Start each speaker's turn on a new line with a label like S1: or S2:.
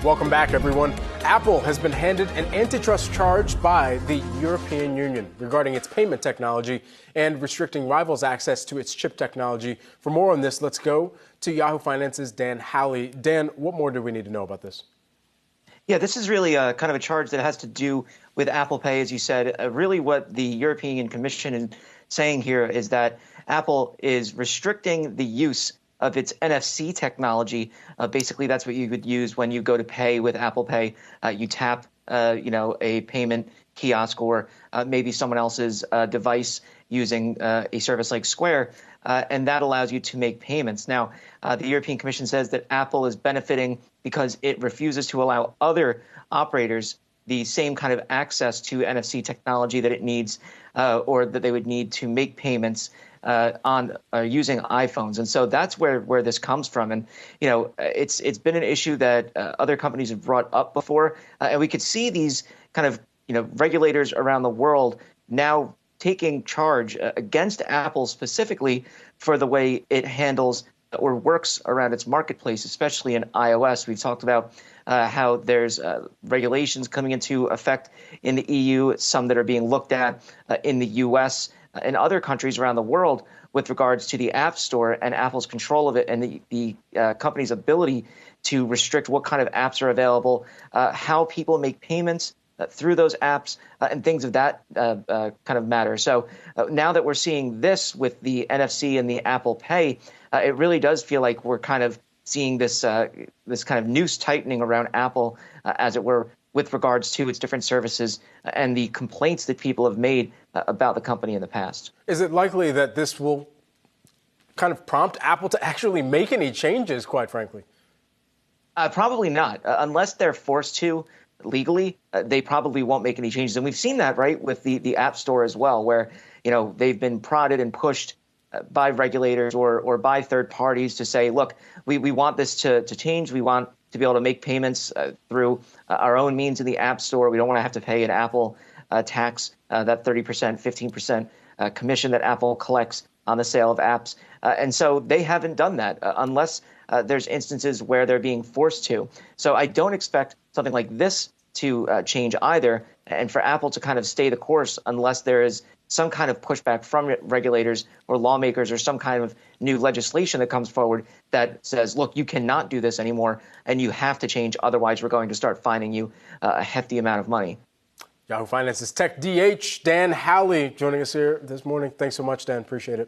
S1: Welcome back, everyone. Apple has been handed an antitrust charge by the European Union regarding its payment technology and restricting rivals' access to its chip technology. For more on this, let's go to Yahoo Finance's Dan Howley. Dan, what more do we need to know about this?
S2: Yeah, this is really kind of a charge that has to do with Apple Pay, as you said. Really what the European Commission is saying here is that Apple is restricting the use of its NFC technology. Basically, that's what you would use when you go to pay with Apple Pay. You tap, a payment kiosk or maybe someone else's device using a service like Square, and that allows you to make payments. Now, the European Commission says that Apple is benefiting because it refuses to allow other operators the same kind of access to NFC technology that it needs or that they would need to make payments on using iPhones. And so that's where this comes from. And, it's been an issue that other companies have brought up before. And we could see these kind of, regulators around the world now taking charge against Apple specifically for the way it handles or works around its marketplace, especially in iOS. We've talked about how there's regulations coming into effect in the EU, some that are being looked at in the US and other countries around the world with regards to the App Store and Apple's control of it and the company's ability to restrict what kind of apps are available, how people make payments through those apps, and things of that kind of matter. So now that we're seeing this with the NFC and the Apple Pay, it really does feel like we're kind of seeing this this kind of noose tightening around Apple, as it were, with regards to its different services and the complaints that people have made about the company in the past.
S1: Is it likely that this will kind of prompt Apple to actually make any changes, quite frankly?
S2: Probably not. Unless they're forced to legally, they probably won't make any changes. And we've seen that, right, with the App Store as well, where, they've been prodded and pushed by regulators or by third parties to say, look, we want this to change. We want to be able to make payments through our own means in the App Store. We don't want to have to pay an Apple tax, that 30%, 15% commission that Apple collects on the sale of apps. And so they haven't done that unless there's instances where they're being forced to. So I don't expect something like this to change either, and for Apple to kind of stay the course unless there is some kind of pushback from regulators or lawmakers or some kind of new legislation that comes forward that says, look, you cannot do this anymore and you have to change. Otherwise, we're going to start fining you a hefty amount of money.
S1: Yahoo Finance's Tech DH, Dan Howley, joining us here this morning. Thanks so much, Dan. Appreciate it.